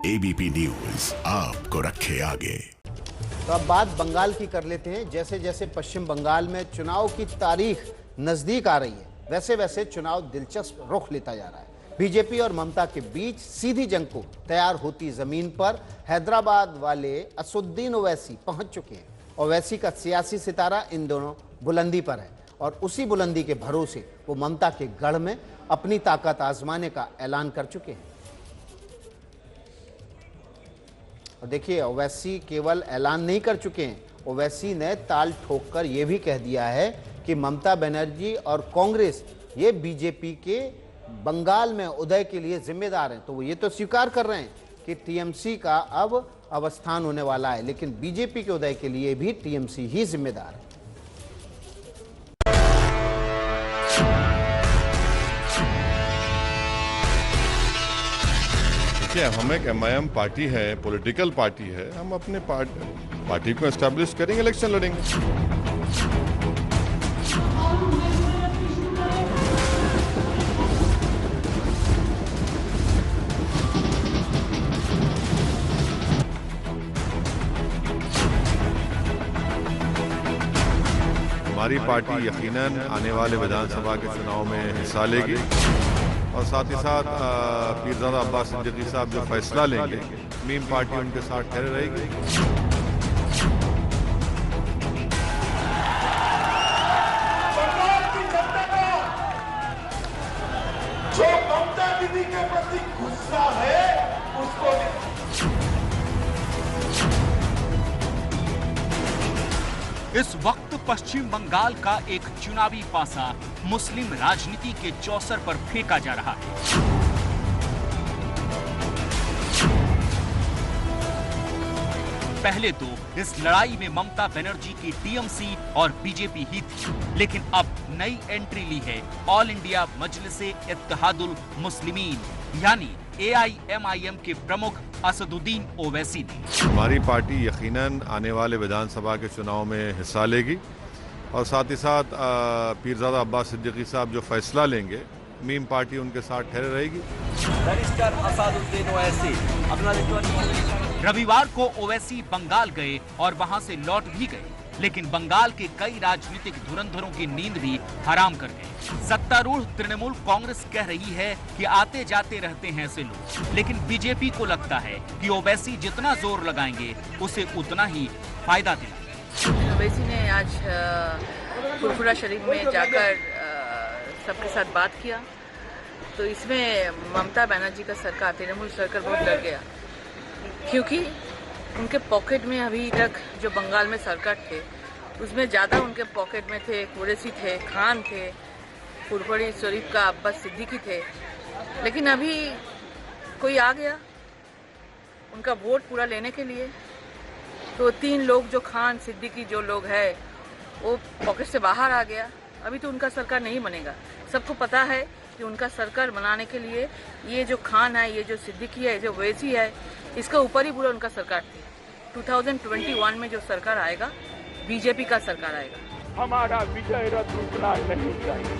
ABP news आपको रखे आगे। तो अब बात बंगाल की कर लेते हैं। जैसे जैसे पश्चिम बंगाल में चुनाव की तारीख नजदीक आ रही है, वैसे वैसे चुनाव दिलचस्प रुख लेता जा रहा है। बीजेपी और ममता के बीच सीधी जंग को तैयार होती जमीन पर हैदराबाद वाले असुद्दीन ओवैसी पहुंच चुके हैं। ओवैसी का सियासी सितारा इन दोनों बुलंदी पर है और उसी बुलंदी के भरोसे वो ममता के गढ़ में अपनी ताकत आजमाने का ऐलान कर चुके हैं। और देखिए, ओवैसी केवल ऐलान नहीं कर चुके हैं, ओवैसी ने ताल ठोककर यह भी कह दिया है कि ममता बनर्जी और कांग्रेस ये बीजेपी के बंगाल में उदय के लिए जिम्मेदार हैं। तो वो ये तो स्वीकार कर रहे हैं कि टीएमसी का अब अवस्थान होने वाला है, लेकिन बीजेपी के उदय के लिए भी टीएमसी ही जिम्मेदार है। हम एक एमआईएम पार्टी है, पॉलिटिकल पार्टी है। हम अपने पार्टी को एस्टैब्लिश करेंगे, इलेक्शन लड़ेंगे। हमारी पार्टी यकीनन आने वाले विधानसभा के चुनाव में हिस्सा लेगी और साथ ही साथ पीरजादा अब्बास सिद्दीकी साहब जो फैसला लेंगे, मीम पार्टी उनके साथ ठहरे रहेगी। जो ममता दीदी के प्रति गुस्सा है उसको इस वक्त पश्चिम बंगाल का एक चुनावी पासा मुस्लिम राजनीति के चौसर पर फेंका जा रहा है। पहले तो इस लड़ाई में ममता बनर्जी की टीएमसी और बीजेपी ही थी, लेकिन अब नई एंट्री ली है ऑल इंडिया मजलिस-ए-इत्तेहादुल मुस्लिमीन यानी एआईएमआईएम के प्रमुख असदुद्दीन ओवैसी ने। हमारी पार्टी यकीनन आने वाले विधानसभा के चुनाव में हिस्सा लेगी और साथ ही साथ पीरजादा अब्बास सिद्दीकी साहब जो फैसला लेंगे, मीम पार्टी उनके साथ ठहरे रहेगी। रविवार को ओवैसी बंगाल गए और वहां से लौट भी गए, लेकिन बंगाल के कई राजनीतिक धुरंधरों की नींद भी हराम कर गए। सत्तारूढ़ तृणमूल कांग्रेस कह रही है कि आते जाते रहते हैं ऐसे लोग, लेकिन बीजेपी को लगता है कि ओवैसी जितना जोर लगाएंगे उसे उतना ही फायदा देगा। ओवैसी ने आज फुरफुरा शरीफ में जाकर सबके साथ बात किया, तो इसमें ममता बनर्जी का सरकार, तृणमूल सरकार बहुत डर गया, क्योंकि उनके पॉकेट में अभी तक जो बंगाल में सरकार थे उसमें ज़्यादा उनके पॉकेट में थे, कुरैशी थे, खान थे, फुरफुरा शरीफ का अब्बास सिद्दीकी थे। लेकिन अभी कोई आ गया उनका वोट पूरा लेने के लिए, तो तीन लोग जो खान सिद्दीकी जो लोग है वो पॉकेट से बाहर आ गया। अभी तो उनका सरकार नहीं बनेगा। सबको पता है कि उनका सरकार बनाने के लिए ये जो खान है, ये जो सिद्दीकी है, जो ओवैसी है, इसका ऊपर ही पूरा उनका सरकार थी। 2021 में जो सरकार आएगा, बीजेपी का सरकार आएगा। हमारा विजय रथ रुकना नहीं चाहिए।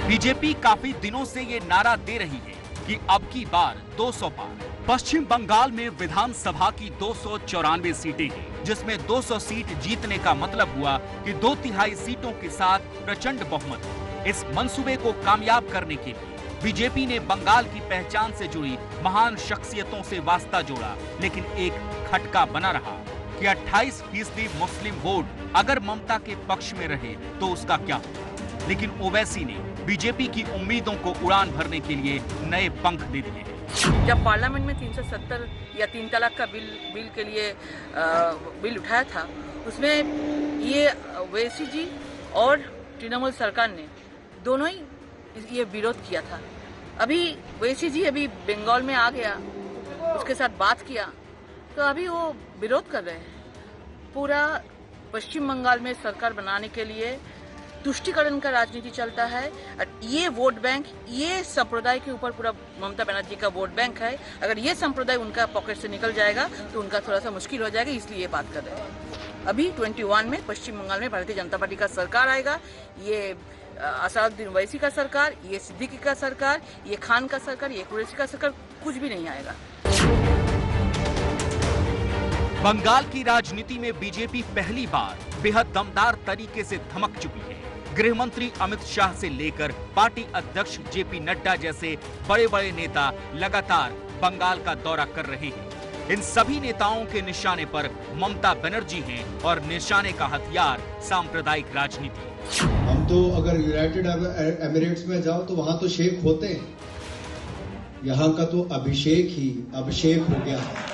बीजेपी काफी दिनों से ये नारा दे रही है कि अब की बार 200 पार। पश्चिम बंगाल में विधानसभा की 294 सीटें हैं, जिसमें 200 सीट जीतने का मतलब हुआ कि 2/3 सीटों के साथ प्रचंड बहुमत। इस मंसूबे को कामयाब करने के लिए बीजेपी ने बंगाल की पहचान से जुड़ी महान शख्सियतों से वास्ता जोड़ा, लेकिन एक खटका बना रहा कि 28% मुस्लिम वोट अगर ममता के पक्ष में रहे तो उसका क्या होगा। लेकिन ओवैसी ने बीजेपी की उम्मीदों को उड़ान भरने के लिए नए पंख दे दिए हैं। जब पार्लियामेंट में 370 या 3 तलाक का बिल के लिए बिल उठाया था, उसमें ये ओवैसी जी और तृणमूल सरकार ने दोनों ही ये विरोध किया था। अभी ओवैसी जी अभी बंगाल में आ गया, उसके साथ बात किया, तो अभी वो विरोध कर रहे हैं। पूरा पश्चिम बंगाल में सरकार बनाने के लिए तुष्टिकरण का राजनीति चलता है। ये वोट बैंक, ये संप्रदाय के ऊपर पूरा ममता बनर्जी का वोट बैंक है। अगर ये संप्रदाय उनका पॉकेट से निकल जाएगा तो उनका थोड़ा सा मुश्किल हो जाएगा, इसलिए ये बात कर रहे हैं। अभी 21 में पश्चिम बंगाल में भारतीय जनता पार्टी का सरकार आएगा। ये असदुद्दीन ओवैसी का सरकार, ये सिद्दीकी का सरकार, ये खान का सरकार, ये कुरैशी का सरकार, कुछ भी नहीं आएगा। बंगाल की राजनीति में बीजेपी पहली बार बेहद दमदार तरीके से धमक चुकी है। गृह मंत्री अमित शाह से लेकर पार्टी अध्यक्ष जेपी नड्डा जैसे बड़े बड़े नेता लगातार बंगाल का दौरा कर रहे हैं। इन सभी नेताओं के निशाने पर ममता बनर्जी हैं और निशाने का हथियार सांप्रदायिक राजनीति। हम तो अगर यूनाइटेड एमिरेट्स में जाओ तो वहां तो शेख होते हैं, यहाँ का तो अभिषेक ही अभिषेक हो गया है।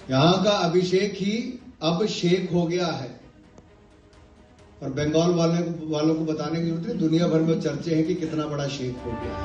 यहाँ का अभिषेक ही अब शेख हो गया है। और बंगाल वालों को बताने की जरूरत नहीं, दुनिया भर में चर्चे हैं कि कितना बड़ा शेख हो गया है।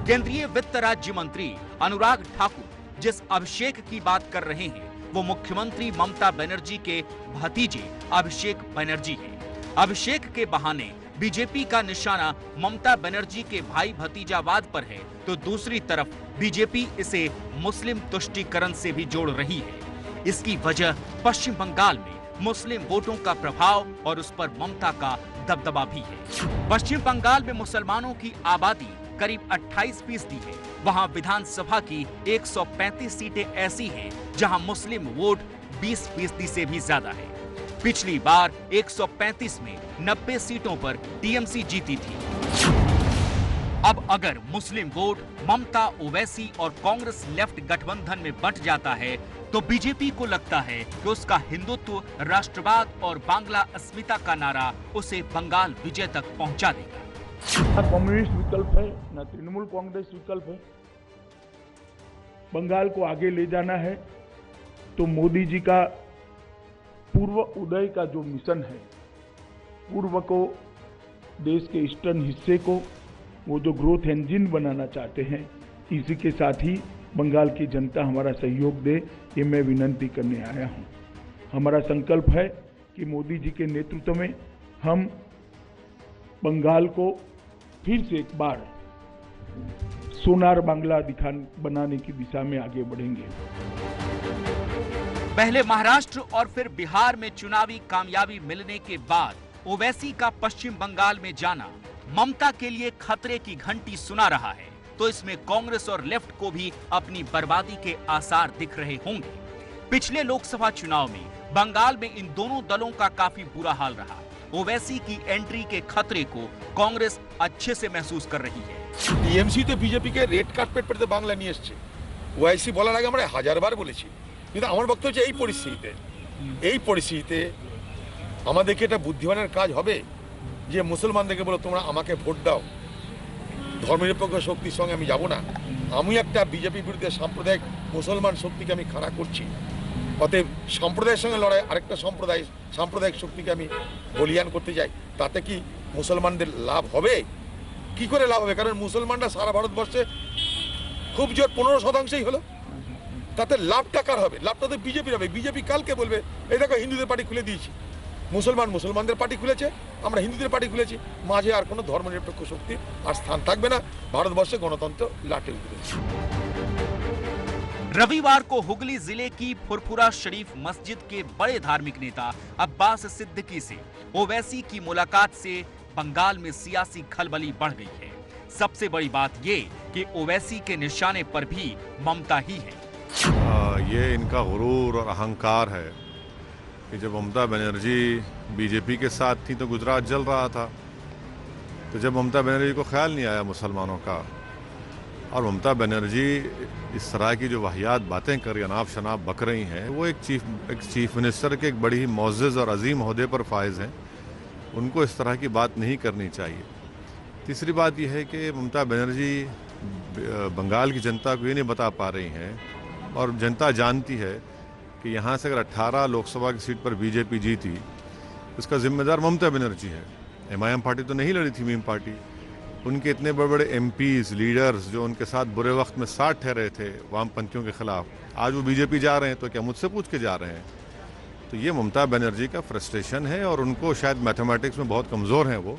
केंद्रीय वित्त राज्य मंत्री अनुराग ठाकुर जिस अभिषेक की बात कर रहे हैं वो मुख्यमंत्री ममता बनर्जी के भतीजे अभिषेक बनर्जी हैं। अभिषेक के बहाने बीजेपी का निशाना ममता बनर्जी के भाई भतीजावाद पर है, तो दूसरी तरफ बीजेपी इसे मुस्लिम तुष्टीकरण से भी जोड़ रही है। इसकी वजह पश्चिम बंगाल में मुस्लिम वोटों का प्रभाव और उस पर ममता का दबदबा भी है। पश्चिम बंगाल में मुसलमानों की आबादी करीब 28% है। वहां विधानसभा की 135 सीटें ऐसी हैं जहां मुस्लिम वोट 20% से भी ज्यादा है। पिछली बार 135 में 90 सीटों पर टीएमसी जीती थी। अब अगर मुस्लिम वोट ममता ओवैसी और कांग्रेस लेफ्ट गठबंधन में बंट जाता है तो बीजेपी को लगता है कि उसका हिंदुत्व, राष्ट्रवाद और बांग्ला अस्मिता का नारा उसे बंगाल विजय तक पहुंचा देगा। न कम्युनिस्ट विकल्प है, न तृणमूल कांग्रेस विकल्प है। बंगाल को आगे ले जाना है तो मोदी जी का पूर्व उदय का जो मिशन है, पूर्व को देश के ईस्टर्न हिस्से को वो जो ग्रोथ इंजन बनाना चाहते हैं, इसी के साथ ही बंगाल की जनता हमारा सहयोग दे, ये मैं विनती करने आया हूं। हमारा संकल्प है कि मोदी जी के नेतृत्व में हम बंगाल को फिर से एक बार सोनार बांग्ला बनाने की दिशा में आगे बढ़ेंगे। पहले महाराष्ट्र और फिर बिहार में चुनावी कामयाबी मिलने के बाद ओवैसी का पश्चिम बंगाल में जाना ममता के लिए खतरे की घंटी सुना रहा है, तो इसमें कांग्रेस और लेफ्ट को भी अपनी बर्बादी के आसार दिख रहे होंगे। पिछले लोकसभा चुनाव में बंगाल में इन दोनों दलों का काफी बुरा हाल रहा। ओवैसी की एंट्री के खतरे को कांग्रेस अच्छे से महसूस कर रही है। টিএমসি তো বিজেপি কে রেড কার্পেট পেতে বাংলা নিয়ে এসেছে। ওআইসি বলার আগে আমরা হাজারবার বলেছি, কিন্তু আমার বক্তব্য হচ্ছে এই পরিস্থিতিতে আমাদেরকে এটা বুদ্ধিমানের কাজ হবে যে মুসলমানদেরকে বলো তোমরা আমাকে ভোট দাও, ধর্মনিরপেক্ষ শক্তির সঙ্গে আমি যাব না, আমি একটা বিজেপি বিরুদ্ধে সাম্প্রদায়িক মুসলমান শক্তিকে আমি খাড়া করছি। অতএব সম্প্রদায়ের সঙ্গে লড়াই আরেকটা সাম্প্রদায়িক শক্তিকে আমি বলিয়ান করতে যাই, তাতে কি মুসলমানদের লাভ হবে? কি করে লাভ হবে? কারণ মুসলমানরা সারা ভারতবর্ষে খুব জোর 15% হলো, তাতে লাভটা কার হবে? লাভটা তো বিজেপির হবে। বিজেপি কালকে বলবে এই দেখো হিন্দুদের পার্টি খুলে দিয়েছি, মুসলমানদের পার্টি খুলেছে, আমরা হিন্দুদের পার্টি খুলেছি, মাঝে আর কোনো ধর্মনিরপেক্ষ শক্তির আর স্থান থাকবে না। ভারতবর্ষে গণতন্ত্র লাটে উঠবে। रविवार को हुगली जिले की फुरफुरा शरीफ मस्जिद के बड़े धार्मिक नेता अब्बास सिद्दीकी से ओवैसी की मुलाकात से बंगाल में सियासी खलबली बढ़ गई है। सबसे बड़ी बात ये कि ओवैसी के निशाने पर भी ममता ही है। ये इनका गुरूर और अहंकार है कि जब ममता बनर्जी बीजेपी के साथ थी तो गुजरात जल रहा था, तो जब ममता बनर्जी को ख्याल नहीं आया मुसलमानों का, और ममता बनर्जी इस तरह की जो वाहियात बातें कर अनाप शनाप बक रही हैं, वो एक चीफ मिनिस्टर के एक बड़ी ही मोअज़्ज़ज़ और अजीम ओहदे पर फायज हैं, उनको इस तरह की बात नहीं करनी चाहिए। तीसरी बात यह है कि ममता बनर्जी बंगाल की जनता को ये नहीं बता पा रही हैं, और जनता जानती है कि यहाँ से अगर 18 लोकसभा की सीट पर बीजेपी जीती, इसका जिम्मेदार ममता बनर्जी है। एमआईएम पार्टी तो नहीं लड़ी थी, मीम पार्टी। उनके इतने बड़े बड़े एमपीज, लीडर्स जो उनके साथ बुरे वक्त में साथ ठहरे थे वामपंथियों के खिलाफ, आज वो बीजेपी जा रहे हैं, तो क्या मुझसे पूछ के जा रहे हैं? तो ये ममता बनर्जी का फ्रस्ट्रेशन है, और उनको शायद मैथमेटिक्स में बहुत कमजोर हैं वो।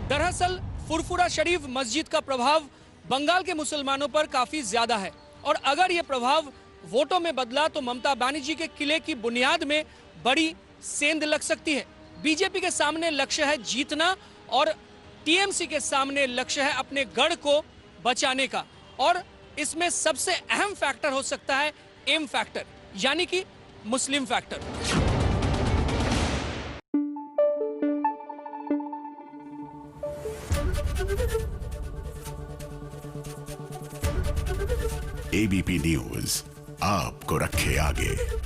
दरअसल फुरफुरा शरीफ मस्जिद का प्रभाव बंगाल के मुसलमानों पर काफी ज्यादा है, और अगर ये प्रभाव वोटों में बदला तो ममता बनर्जी के किले की बुनियाद में बड़ी सेंध लग सकती है। बीजेपी के सामने लक्ष्य है जीतना और टीएमसी के सामने लक्ष्य है अपने गढ़ को बचाने का, और इसमें सबसे अहम फैक्टर हो सकता है एम फैक्टर, यानी कि मुस्लिम फैक्टर। एबीपी न्यूज आपको रखे आगे।